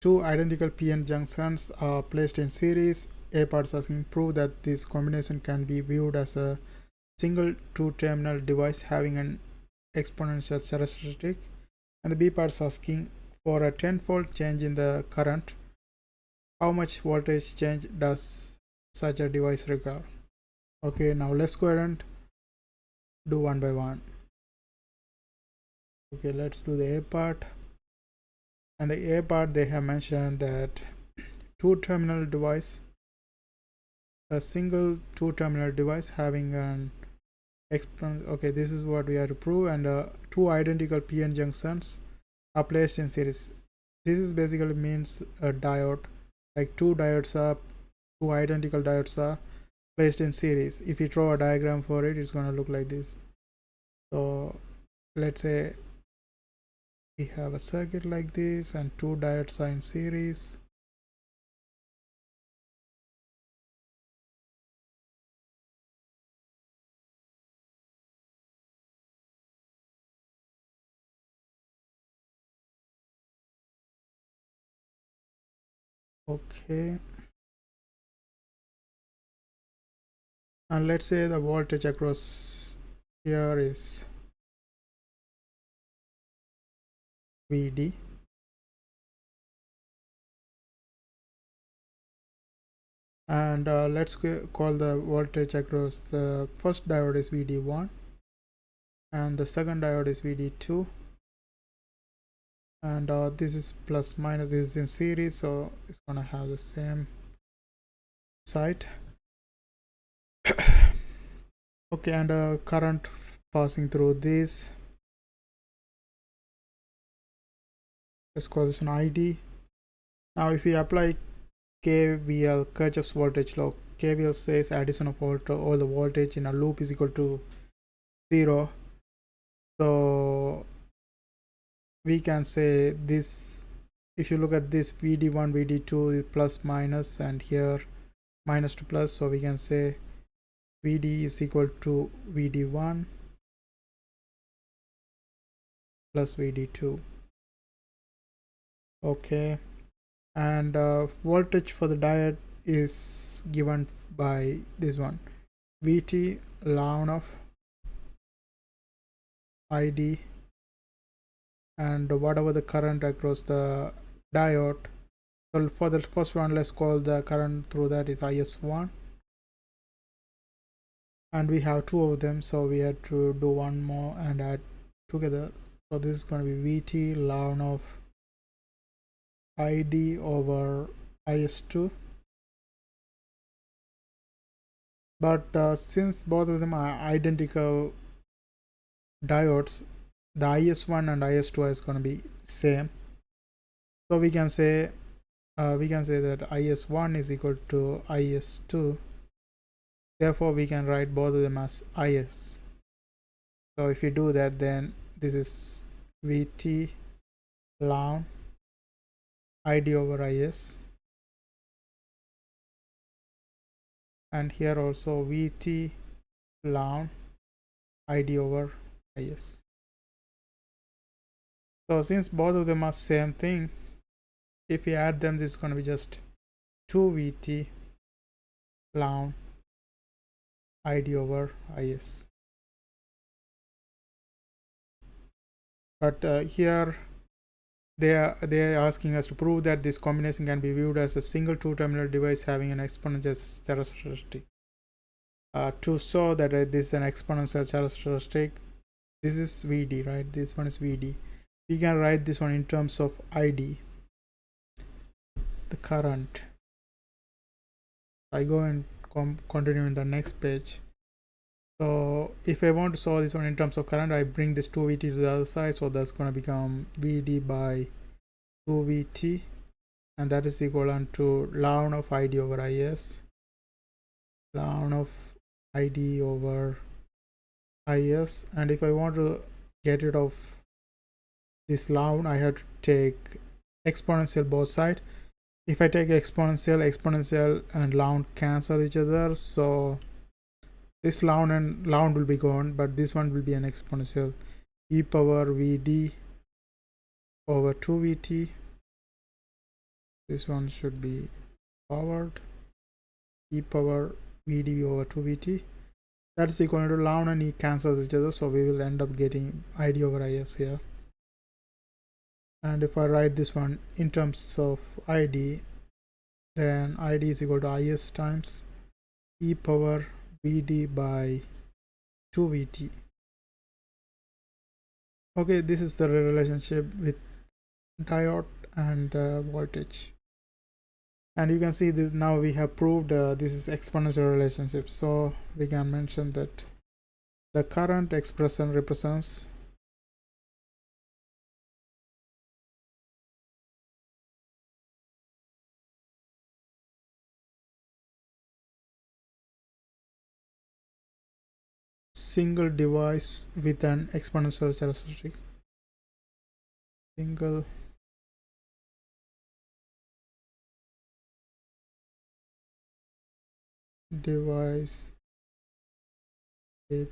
two identical PN junctions are placed in series. A part is asking prove that this combination can be viewed as a single two-terminal device having an exponential characteristic, and the B part is asking for a tenfold change in the current. How much voltage change does such a device require? Okay, now let's go ahead and do one by one. Okay, let's do the A part. And the A part, they have mentioned that two-terminal device, a single two-terminal device having an exponential. Okay, this is what we have to prove, and two identical PN junctions are placed in series. This is basically means a diode, like two identical diodes are placed in series. If you draw a diagram for it, it's going to look like this. So let's say we have a circuit like this and two diodes are in series. Okay, and let's say the voltage across here is VD, and let's call the voltage across the first diode is VD1 and the second diode is VD2, and this is plus minus, this is in series, so it's gonna have the same side. Okay, and current passing through this, let's call this an ID. Now if we apply KVL, Kirchhoff's voltage law, KVL says addition of all the voltage in a loop is equal to 0. So we can say this, if you look at this, VD1 VD2 is plus minus, and here minus to plus, so we can say VD is equal to VD1 plus VD2. Okay, and voltage for the diode is given by this one, VT ln of ID, and whatever the current across the diode. So for the first one, let's call the current through that is IS1, and we have two of them, so we have to do one more and add together. So this is going to be VT ln of ID over IS2. But since both of them are identical diodes, the IS1 and IS2 is going to be same, so we can say that IS1 is equal to IS2. Therefore we can write both of them as IS. So if you do that, then this is VT ln ID over IS, and here also VT ln ID over IS. So since both of them are same thing, if we add them, this is going to be just 2VT ln ID over IS. But here they are asking us to prove that this combination can be viewed as a single two-terminal device having an exponential characteristic. To show that this is an exponential characteristic, this is VD, right? This one is VD. We can write this one in terms of ID, the current. I go and continue in the next page. So if I want to solve this one in terms of current, I bring this 2VT to the other side, so that's going to become VD by 2VT, and that is equivalent to ln of ID over IS, ln of ID over IS. And if I want to get rid of this ln, I have to take exponential both sides. If I take exponential and ln cancel each other, so this ln and ln will be gone, but this one will be an exponential, e power VD over 2VT This one should be powered e power vd over 2vt. That's equal to ln and e cancels each other, so we will end up getting id over is here. And if I write this one in terms of id, then id is equal to is times e power vd by 2vt. Okay, this is the relationship with diode and the voltage. And you can see this now we have proved this is exponential relationship, so we can mention that the current expression represents single device with an exponential characteristic. Single device with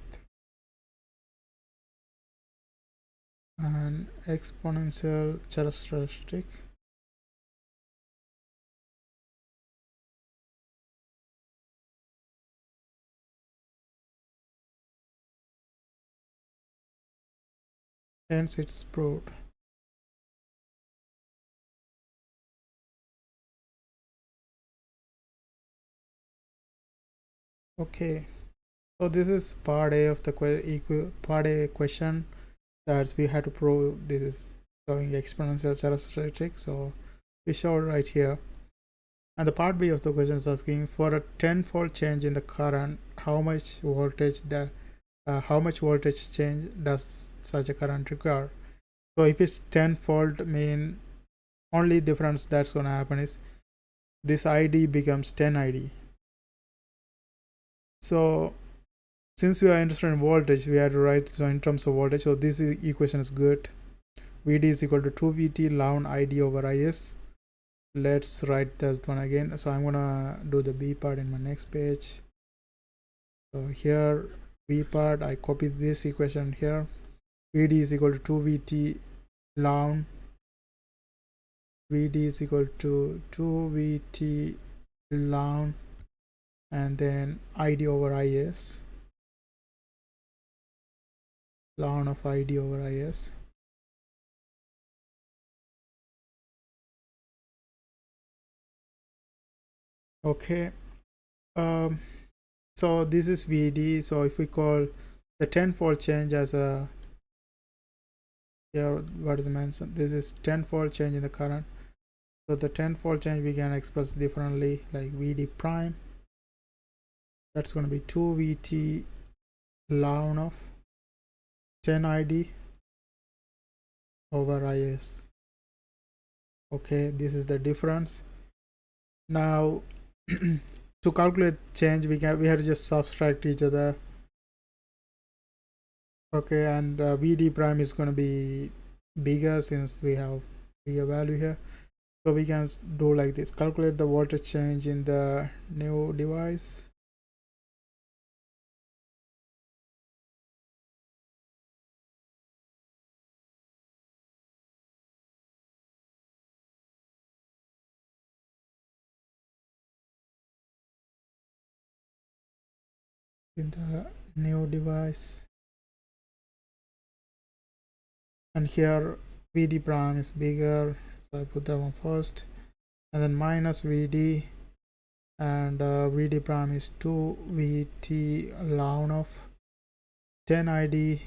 an exponential characteristic. Hence it's proved. Okay, so this is part A of the part A question, that we had to prove this is showing exponential characteristic, so we showed right here. And the part B of the question is asking for a tenfold change in the current, how much voltage change does such a current require? So if it's tenfold, mean only difference that's going to happen is this id becomes 10 id. So since we are interested in voltage, we have to write so in terms of voltage. So this equation is good. Vd is equal to 2vt ln id over is. Let's write that one again. So I'm gonna do the b part in my next page. So here b part, I copy this equation here. Vd is equal to 2vt ln Vd is equal to 2vt ln and then id over is, ln of id over is. Okay, so this is Vd. So if we call the tenfold change as a, here what is mentioned, this is tenfold change in the current. So the tenfold change we can express differently, like Vd prime, that's going to be 2vt ln of 10 id over is. Okay, this is the difference. Now to calculate change, we have to just subtract each other. Okay, and Vd prime is going to be bigger since we have bigger value here. So we can do like this: calculate the voltage change in the new device. In the new device, and here Vd prime is bigger, so I put that one first, and then minus Vd, and Vd prime is 2vt ln of 10 id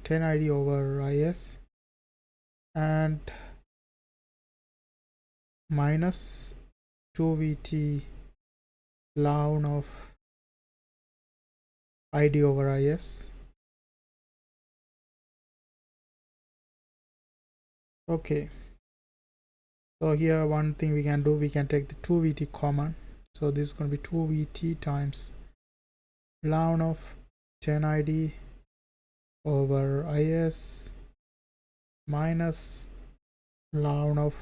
10 id over is, and minus 2vt ln of id over is. Okay, so here one thing we can do, we can take the 2vt common, so this is going to be 2vt times ln of 10 id over is minus ln of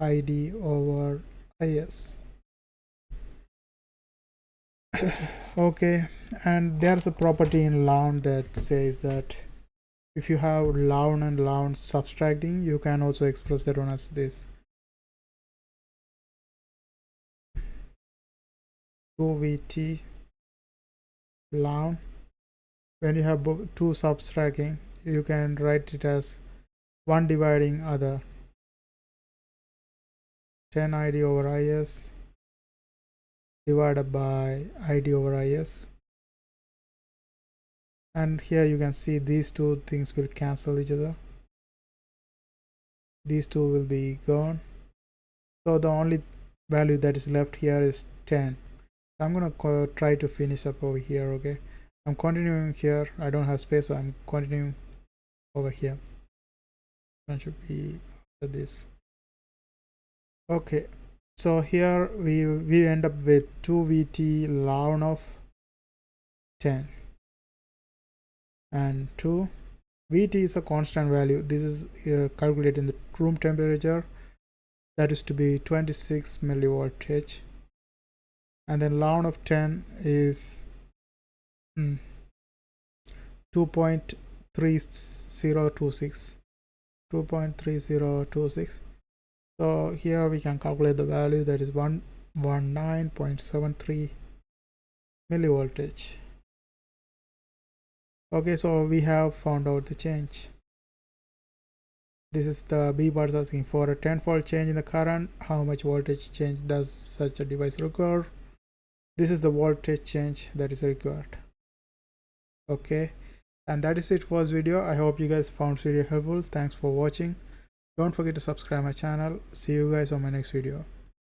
id over is. Okay, and there's a property in ln that says that if you have ln and ln subtracting, you can also express that one as this. 2VT ln. When you have two subtracting, you can write it as 1 dividing other, 10 ID over IS divided by ID over IS. And here you can see these two things will cancel each other. These two will be gone. So the only value that is left here is 10. I'm gonna try to finish up over here. Okay, I'm continuing here. I don't have space, so I'm continuing over here. That should be after this. Okay, so here we end up with 2VT ln of 10 and 2. VT is a constant value. This is calculated in the room temperature. That is to be 26 millivoltage. And then ln of 10 is 2.3026. 2.3026. So here we can calculate the value, that is 119.73 millivoltage. Okay, so we have found out the change. This is the B bar is asking for a tenfold change in the current. How much voltage change does such a device require? This is the voltage change that is required. Okay, and that is it for this video. I hope you guys found this video helpful. Thanks for watching. Don't forget to subscribe my channel. See you guys on my next video.